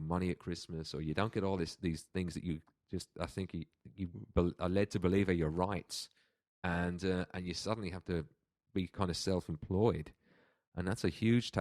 money at Christmas, or you don't get all these things that you just, I think are led to believe are your rights, and you suddenly have to be kind of self-employed, and that's a huge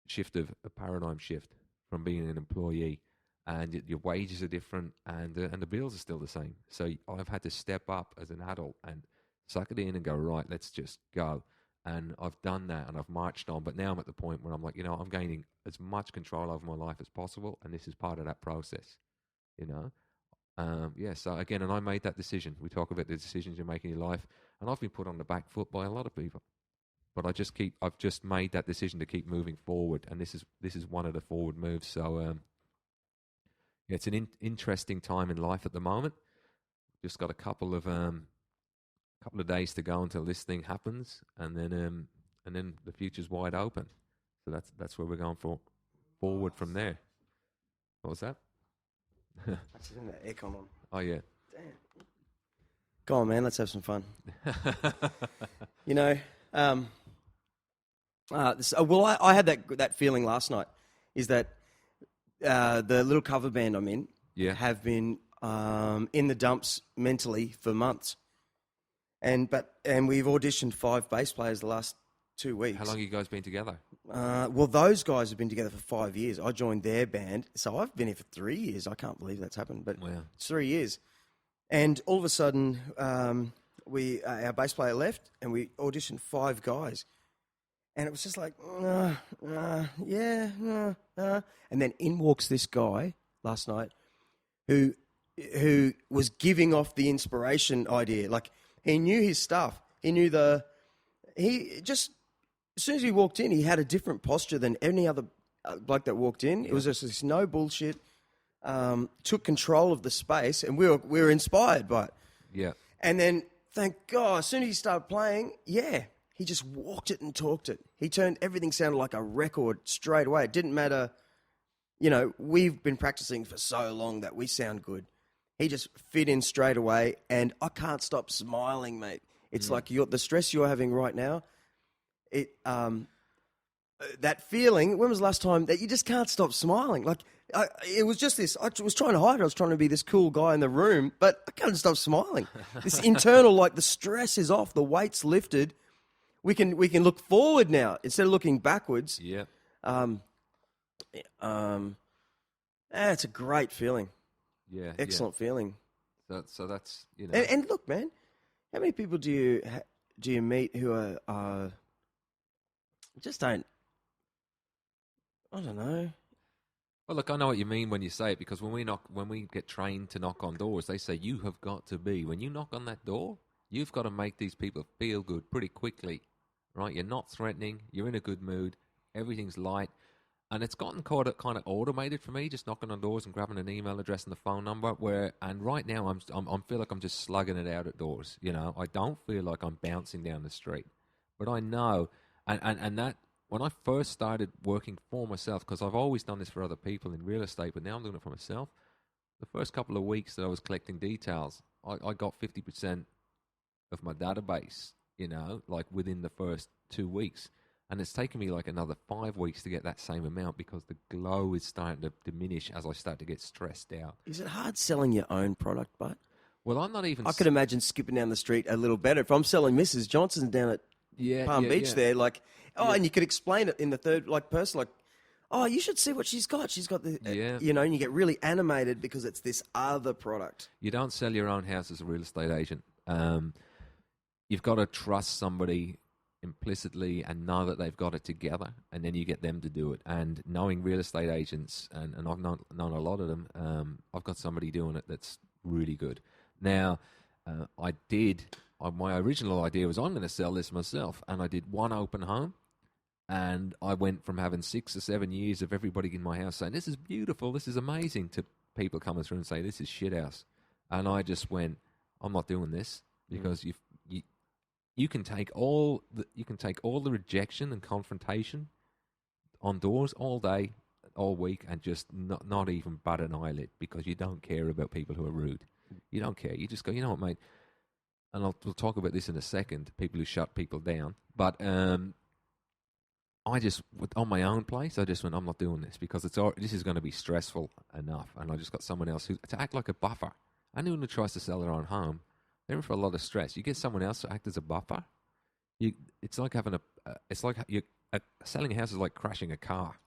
shift of a paradigm shift from being an employee, and your wages are different, and the bills are still the same. So I've had to step up as an adult and suck it in and go, right, let's just go. And I've done that, and I've marched on. But now I'm at the point where I'm like, I'm gaining as much control over my life as possible, and this is part of that process, So again, and I made that decision. We talk about the decisions you make in your life, and I've been put on the back foot by a lot of people. But I've just made that decision to keep moving forward, and this is one of the forward moves. So it's an interesting time in life at the moment. Just got a couple of days to go until this thing happens, and then the future's wide open. So that's where we're going forward from there. What was that? That's in the aircon on. Oh yeah. Damn. Go on, man. Let's have some fun. I had that feeling last night. Is that the little cover band I'm in have been in the dumps mentally for months. And we've auditioned 5 bass players the last 2 weeks. How long have you guys been together? Well, those guys have been together for 5 years. I joined their band, so I've been here for 3 years. I can't believe that's happened, but It's 3 years. And all of a sudden, our bass player left, and we auditioned 5 guys. And it was just like, and then in walks this guy last night who was giving off the inspiration idea. Like, he knew his stuff. He knew as soon as he walked in, he had a different posture than any other bloke that walked in. It was just this no bullshit, took control of the space, and we were inspired by it. Yeah. And then, thank God, as soon as he started playing, he just walked it and talked it. He turned, everything sounded like a record straight away. It didn't matter, we've been practicing for so long that we sound good. He just fit in straight away, and I can't stop smiling, mate. It's like the stress you're having right now, that feeling, when was the last time that you just can't stop smiling? Like, it was just this, I was trying to hide it. I was trying to be this cool guy in the room, but I can't stop smiling. This internal, like, the stress is off, the weight's lifted. We can look forward now instead of looking backwards. Yeah. It's a great feeling. Yeah. Excellent feeling. So that's And look, man, how many people do you meet who are just don't? I don't know. Well, look, I know what you mean when you say it, because when we get trained to knock on doors, they say you have got to be, when you knock on that door, you've got to make these people feel good pretty quickly, right? You're not threatening. You're in a good mood. Everything's light. And it's gotten kind of automated for me, just knocking on doors and grabbing an email address and the phone number. And right now I feel like I'm just slugging it out at doors. I don't feel like I'm bouncing down the street, but I know, and that when I first started working for myself, because I've always done this for other people in real estate, but now I'm doing it for myself. The first couple of weeks that I was collecting details, I got 50% of my database, like within the first 2 weeks. And it's taken me like another 5 weeks to get that same amount, because the glow is starting to diminish as I start to get stressed out. Is it hard selling your own product, bud? Well, I'm not even... I could imagine skipping down the street a little better. If I'm selling Mrs. Johnson down at Palm Beach there, like, and you could explain it in the third person, like, oh, you should see what she's got. She's got the, and you get really animated because it's this other product. You don't sell your own house as a real estate agent. You've got to trust somebody implicitly and know that they've got it together, and then you get them to do it. And knowing real estate agents, and I've known a lot of them, I've got somebody doing it that's really good. Now, my original idea was I'm going to sell this myself, and I did one open home, and I went from having 6 or 7 years of everybody in my house saying, this is beautiful, this is amazing, to people coming through and say, this is shit house. And I just went, I'm not doing this, because you can take all the rejection and confrontation on doors all day, all week, and just not even bat an eyelid, because you don't care about people who are rude. You don't care. You just go, you know what, mate? And we'll talk about this in a second, people who shut people down. But on my own place, I just went, I'm not doing this because this is going to be stressful enough. And I just got someone else to act like a buffer. Anyone who tries to sell their own home, they're in for a lot of stress. You get someone else to act as a buffer. It's like selling a house is like crashing a car.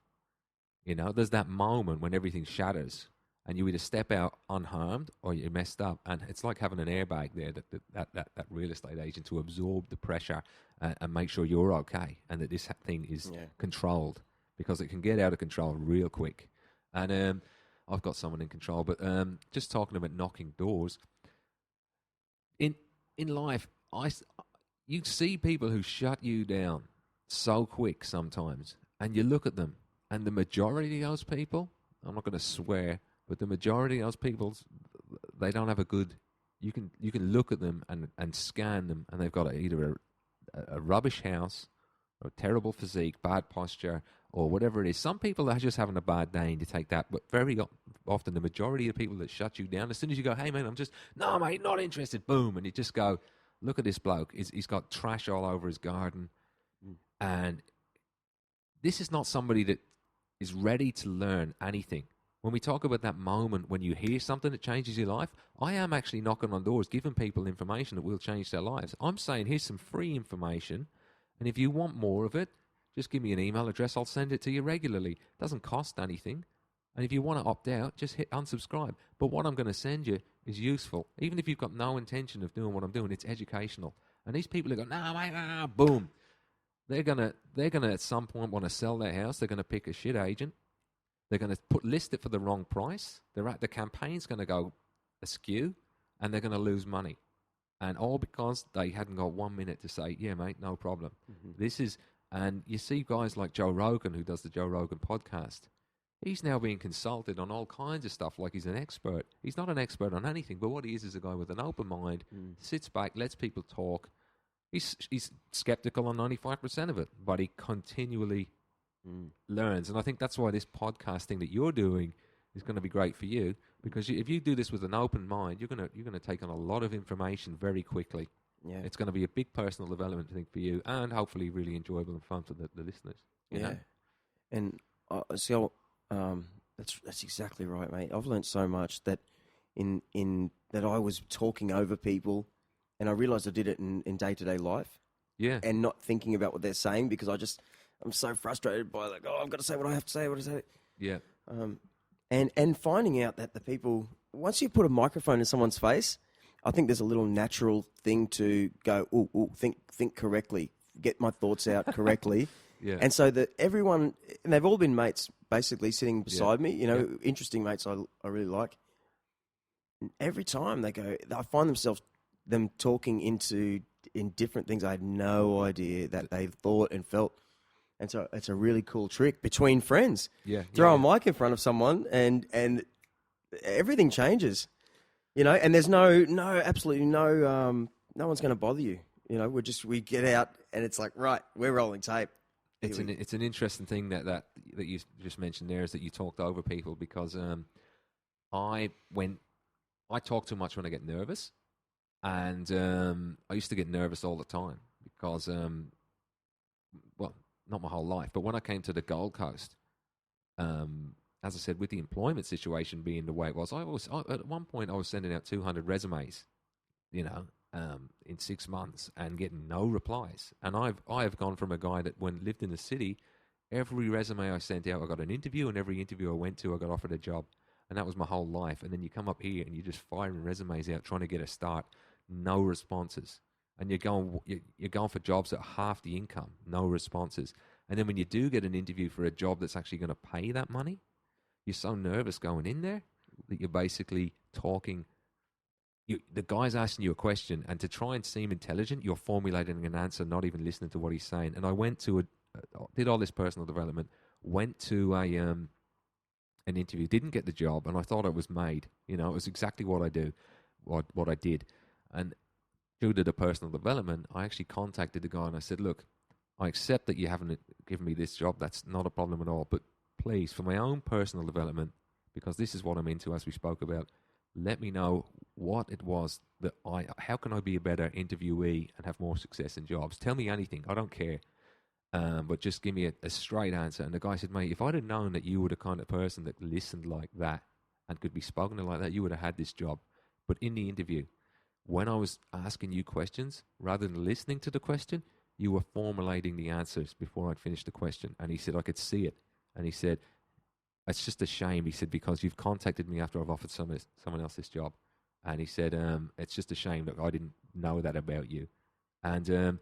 You know, there's that moment when everything shatters and you either step out unharmed or you're messed up. And it's like having an airbag there, that real estate agent to absorb the pressure and make sure you're okay and that this thing is controlled, because it can get out of control real quick. And I've got someone in control. But just talking about knocking doors, in life, you see people who shut you down so quick sometimes, and you look at them, and the majority of those people, I'm not going to swear, but the majority of those people, they don't have a good. You can look at them and scan them, and they've got either a rubbish house, or a terrible physique, bad posture, or whatever it is. Some people are just having a bad day, and you take that. But very often, the majority of people that shut you down, as soon as you go, "Hey man, no mate, not interested," boom, and you just go, "Look at this bloke. He's got trash all over his garden," and this is not somebody that is ready to learn anything. When we talk about that moment when you hear something that changes your life, I am actually knocking on doors, giving people information that will change their lives. I'm saying, here's some free information, and if you want more of it, just give me an email address. I'll send it to you regularly. It doesn't cost anything. And if you want to opt out, just hit unsubscribe. But what I'm going to send you is useful. Even if you've got no intention of doing what I'm doing, it's educational. And these people who go, "No, mate, boom." They're gonna at some point want to sell their house. They're gonna pick a shit agent. They're gonna list it for the wrong price. The campaign's gonna go askew, and they're gonna lose money, and all because they hadn't got 1 minute to say, "Yeah, mate, no problem." Mm-hmm. And you see guys like Joe Rogan, who does the Joe Rogan podcast. He's now being consulted on all kinds of stuff like he's an expert. He's not an expert on anything, but what he is a guy with an open mind, sits back, lets people talk. He's skeptical on 95% of it, but he continually learns. And I think that's why this podcasting that you're doing is going to be great for you, because if you do this with an open mind, you're going to take on a lot of information very quickly. Yeah. It's going to be a big personal development thing for you, and hopefully really enjoyable and fun for the listeners. You know? And that's exactly right, mate. I've learned so much that in that I was talking over people. And I realised I did it in day-to-day life. Yeah. And not thinking about what they're saying, because I'm so frustrated by I've got to say what I have to say, Yeah. And finding out that the people, once you put a microphone in someone's face, I think there's a little natural thing to go, think correctly, get my thoughts out correctly. Yeah. And so that everyone, and they've all been mates basically sitting beside me, interesting mates I really like. And every time they find them talking in different things I had no idea that they thought and felt. And so it's a really cool trick between friends. Yeah. Throw a mic in front of someone and everything changes. And there's absolutely no one's going to bother you. We get out and it's like, right, we're rolling tape. It's an interesting thing that you just mentioned there, is that you talked over people, because I talk too much when I get nervous. And I used to get nervous all the time because, not my whole life, but when I came to the Gold Coast, as I said, with the employment situation being the way it was, at one point I was sending out 200 resumes, in 6 months and getting no replies. And I have gone from a guy that lived in the city, every resume I sent out, I got an interview, and every interview I went to, I got offered a job. And that was my whole life. And then you come up here and you're just firing resumes out, trying to get a start. No responses, and you're going for jobs at half the income. No responses, and then when you do get an interview for a job that's actually going to pay that money, you're so nervous going in there that you're basically talking. The guy's asking you a question, and to try and seem intelligent, you're formulating an answer, not even listening to what he's saying. And I went to did all this personal development, went to an interview, didn't get the job, and I thought it was made. It was exactly what I do, what I did. And due to the personal development, I actually contacted the guy and I said, "Look, I accept that you haven't given me this job. That's not a problem at all. But please, for my own personal development, because this is what I'm into, as we spoke about, let me know what it was how can I be a better interviewee and have more success in jobs? Tell me anything. I don't care." but just give me a straight answer. And the guy said, mate, if I'd have known that you were the kind of person that listened like that and could be spoken to like that, you would have had this job. But in the interview, when I was asking you questions, rather than listening to the question, you were formulating the answers before I'd finished the question. And he said, I could see it. And he said, it's just a shame, he said, because you've contacted me after I've offered someone else this job. And he said, it's just a shame that I didn't know that about you. And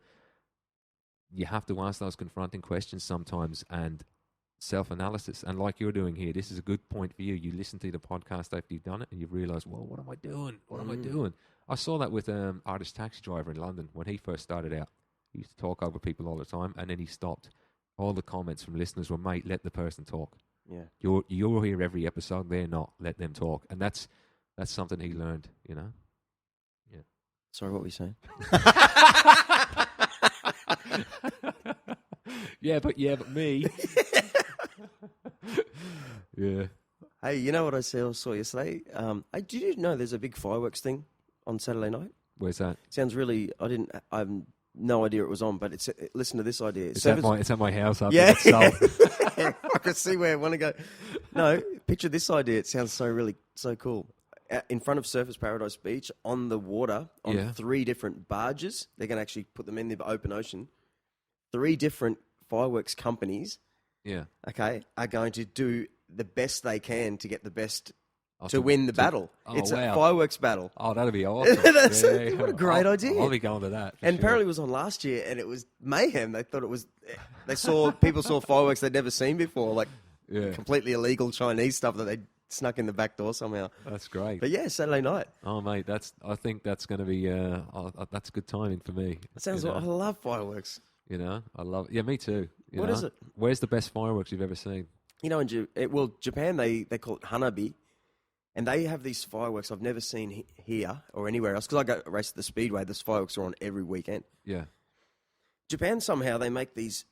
you have to ask those confronting questions sometimes and self-analysis. And like you're doing here, this is a good point for you. You listen to the podcast after you've done it and you've realised, well, what am I doing? What am I doing? I saw that with Artist Taxi Driver in London when he first started out. He used to talk over people all the time, and then he stopped. All the comments from listeners were, mate, let the person talk. Yeah, you're here every episode. They're not. Let them talk. And that's something he learned, you know? Yeah. Sorry, what were you saying? yeah, but me. Yeah. Hey, you know what I saw yesterday? Did you know there's a big fireworks thing on Saturday night? Where's that? Sounds really. I have no idea it was on, but listen to this idea. It's at my house. Yeah. I can see where I want to go. No, picture this idea. It sounds so cool. In front of Surfers Paradise Beach, on the water, on 3 different barges. They're going to actually put them in the open ocean. 3 different fireworks companies, are going to do the best they can to get the best to win the battle. It's a fireworks battle. Oh, that'd be awesome. What a great idea. I'll be going to that. And apparently it was on last year, and it was mayhem. They thought it was. People saw fireworks they'd never seen before, like completely illegal Chinese stuff that they snuck in the back door somehow. That's great. But yeah, Saturday night. Oh mate, I think that's going to be that's good timing for me. That sounds like I love fireworks. You know, I love it. Yeah, me too. What is it? Where's the best fireworks you've ever seen? You know, in Japan, they call it hanabi. And they have these fireworks I've never seen here or anywhere else. Because I go race at the Speedway, these fireworks are on every weekend. Yeah. Japan, somehow, they make these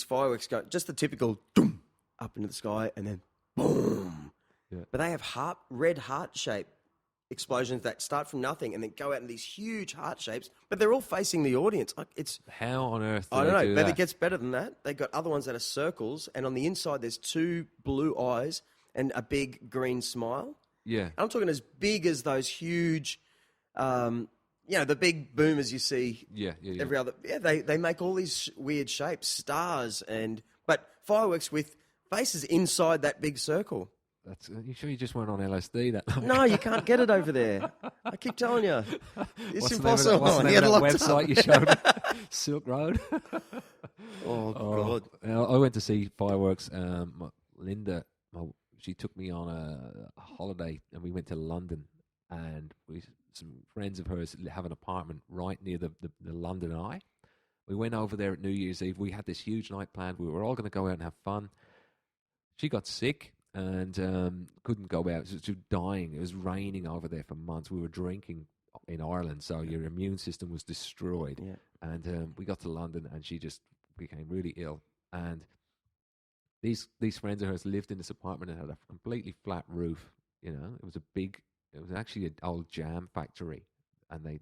fireworks go just the typical doom, up into the sky and then boom. Yeah. But they have red heart-shaped explosions that start from nothing and then go out in these huge heart shapes. But they're all facing the audience. How on earth do I don't know, do but that? It gets better than that. They've got other ones that are circles. And on the inside, there's 2 blue eyes and a big green smile. Yeah. I'm talking as big as those huge, the big boomers you see. Yeah. Every other. Yeah, they make all these weird shapes, stars, but fireworks with faces inside that big circle. You sure you just weren't on LSD that night? No, you can't get it over there. I keep telling you. It's impossible. What's the name of that website you showed me? Silk Road? Oh, God. I went to see fireworks. Linda, she took me on a holiday, and we went to London, and some friends of hers have an apartment right near the London Eye. We went over there at New Year's Eve. We had this huge night planned. We were all going to go out and have fun. She got sick and couldn't go out. She was dying. It was raining over there for months. We were drinking in Ireland, so your immune system was destroyed. Yeah. And we got to London, and she just became really ill. And these friends of hers lived in this apartment and had a completely flat roof. You know, it was actually an old jam factory, and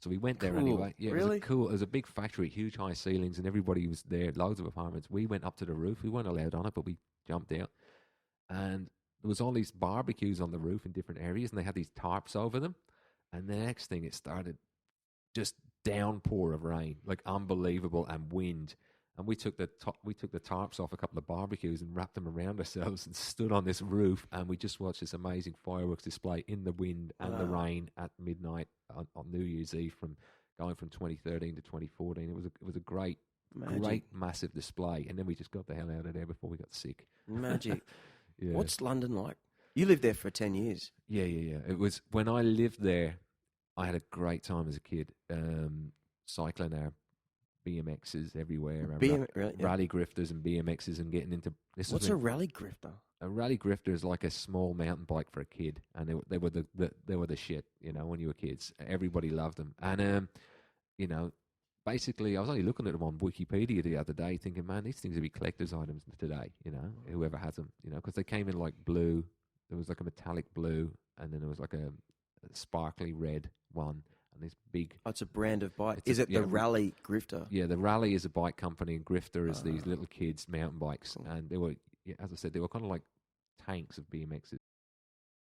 so we went there anyway. Yeah, really? It was cool. It was a big factory, huge high ceilings, and everybody was there. Loads of apartments. We went up to the roof. We weren't allowed on it, but we jumped out, and there was all these barbecues on the roof in different areas, and they had these tarps over them. And the next thing, it started just downpour of rain, like unbelievable, and wind. And we took the tarps off a couple of barbecues and wrapped them around ourselves and stood on this roof, and we just watched this amazing fireworks display in the wind and the rain at midnight on New Year's Eve, from 2013 to 2014. It was a great massive display, and then we just got the hell out of there before we got sick. Magic. Yeah. What's London like? You lived there for 10 years. Yeah. It was when I lived there. I had a great time as a kid, cycling our BMXs everywhere, rally grifters and BMXs, and getting into this. What's a rally grifter? A rally grifter is like a small mountain bike for a kid, and they were the shit. You know, when you were kids, everybody loved them, and basically, I was only looking at them on Wikipedia the other day, thinking, man, these things would be collector's items today. You know, whoever has them, because they came in like blue. There was like a metallic blue, and then there was like a sparkly red one, and this big. Oh, it's a brand of bike. Is it the Rally Grifter? Yeah, the Rally is a bike company, and Grifter is these little kids' mountain bikes. Cool. And they were, as I said, they were kind of like tanks of BMXs.